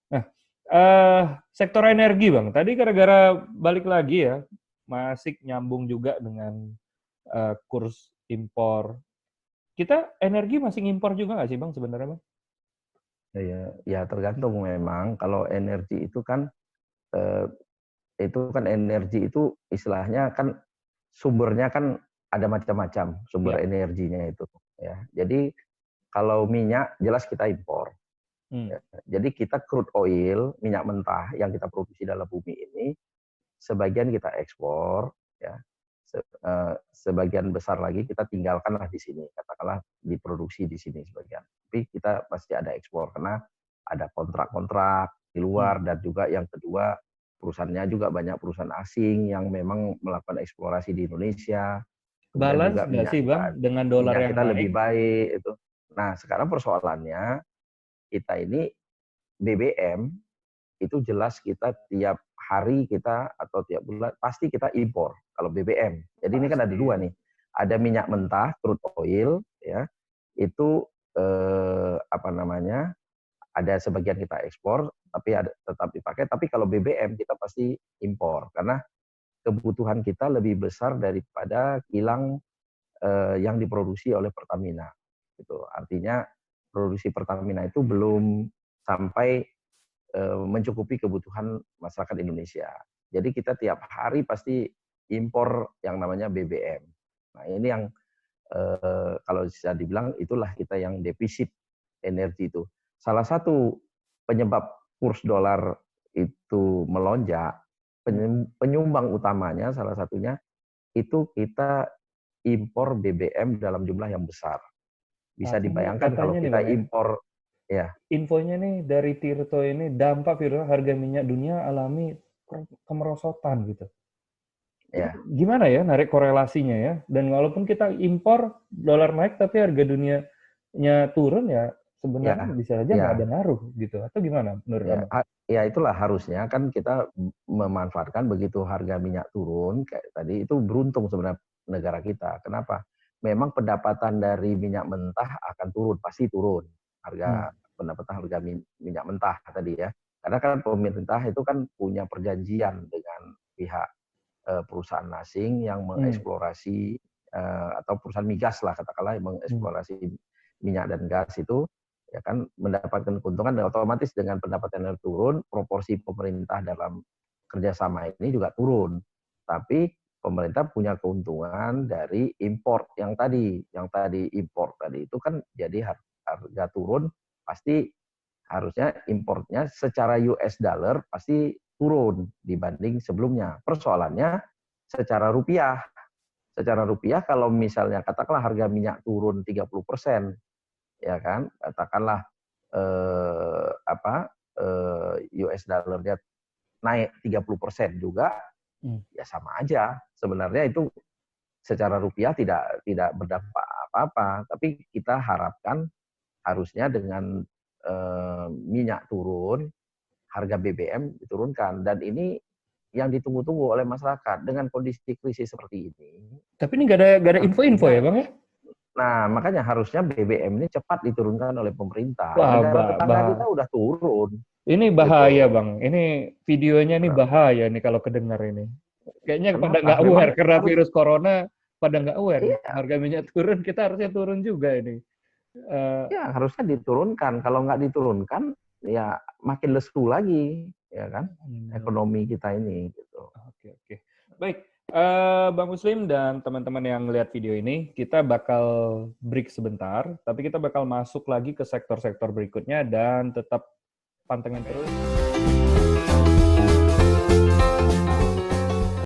Nah, sektor energi Bang, tadi gara-gara balik lagi ya, masih nyambung juga dengan kurs impor. Kita energi masih ngimpor juga nggak sih Bang sebenarnya Bang? Ya tergantung memang. Kalau energi eh, itu kan energi itu istilahnya kan sumbernya kan ada macam-macam sumber Ya. energinya itu. Ya, jadi kalau minyak jelas kita impor. Hmm. Ya. Jadi kita crude oil, minyak mentah yang kita produksi dalam bumi ini, sebagian kita ekspor, ya. Sebagian besar lagi kita tinggalkanlah di sini, katakanlah diproduksi di sini sebagian. Tapi kita pasti ada ekspor karena ada kontrak-kontrak di luar, Hmm. dan juga yang kedua perusahaannya juga banyak perusahaan asing yang memang melakukan eksplorasi di Indonesia. Kemudian Balance juga nggak sih Bang dengan dolar minyak yang kita naik? lebih baik itu. Nah, sekarang persoalannya kita ini BBM itu jelas kita tiap hari kita atau tiap bulan pasti kita impor kalau BBM. Jadi ini kan ada Pasti dua ya. nih. Ada minyak mentah, crude oil, ya. Itu apa namanya? Ada sebagian kita ekspor, tapi ada tetap dipakai. Tapi kalau BBM kita pasti impor karena kebutuhan kita lebih besar daripada kilang yang diproduksi oleh Pertamina. Gitu. Artinya produksi Pertamina itu belum sampai mencukupi kebutuhan masyarakat Indonesia. Jadi kita tiap hari pasti impor yang namanya BBM. Nah ini yang kalau bisa dibilang itulah kita yang defisit energi itu. Salah satu penyebab kurs dolar itu melonjak, penyumbang utamanya salah satunya itu kita impor BBM dalam jumlah yang besar. Bisa dibayangkan kalau Katanya nih kita Bang ya, impor, ya, infonya nih dari Tirto ini dampak virus harga minyak dunia alami kemerosotan gitu. Itu ya, gimana ya narik korelasinya ya? Dan walaupun kita impor dolar naik tapi harga dunianya turun ya sebenarnya ya, bisa aja nggak ada ya. ngaruh gitu. Atau gimana menurut Ya, Abang? ya itulah harusnya kan kita memanfaatkan begitu harga minyak turun kayak tadi itu beruntung sebenarnya negara kita. Kenapa? Memang pendapatan dari minyak mentah akan turun, pasti turun Hmm. harga pendapatan harga minyak mentah tadi ya. Karena kan pemerintah itu kan punya perjanjian dengan pihak perusahaan asing yang Hmm. mengeksplorasi atau perusahaan migas lah katakanlah yang Hmm. mengeksplorasi minyak dan gas itu ya kan mendapatkan keuntungan dan otomatis dengan pendapatan yang turun proporsi pemerintah dalam kerjasama ini juga turun. Tapi pemerintah punya keuntungan dari import yang tadi import tadi itu kan jadi harga turun pasti harusnya importnya secara US dollar pasti turun dibanding sebelumnya. Persoalannya secara rupiah. Secara rupiah kalau misalnya katakanlah harga minyak turun 30%, ya kan? Katakanlah US dollarnya naik 30% juga, Hmm. ya sama aja. Sebenarnya itu secara rupiah tidak tidak berdampak apa-apa, tapi kita harapkan harusnya dengan minyak turun, harga BBM diturunkan. Dan ini yang ditunggu-tunggu oleh masyarakat dengan kondisi krisis seperti ini. Tapi ini nggak ada info-info Harusnya, ya Bang ya? nah makanya harusnya BBM ini cepat diturunkan oleh pemerintah. Wah, Negara tetangga kita udah turun, ini bahaya gitu. Bang. Ini videonya nih Kenapa? bahaya nih kalau kedengar ini. Kayaknya pada Kenapa? nggak Memang aware karena harus, virus corona pada nggak aware nih. iya, Harga minyak turun, kita harusnya turun juga ini. Eh, ya harusnya diturunkan. Kalau nggak diturunkan, ya makin lesu lagi, ya kan? Ekonomi kita ini, gitu. Oke, oke. Baik, Bang Muslim dan teman-teman yang lihat video ini, kita bakal break sebentar, tapi kita bakal masuk lagi ke sektor-sektor berikutnya dan tetap pantengin terus.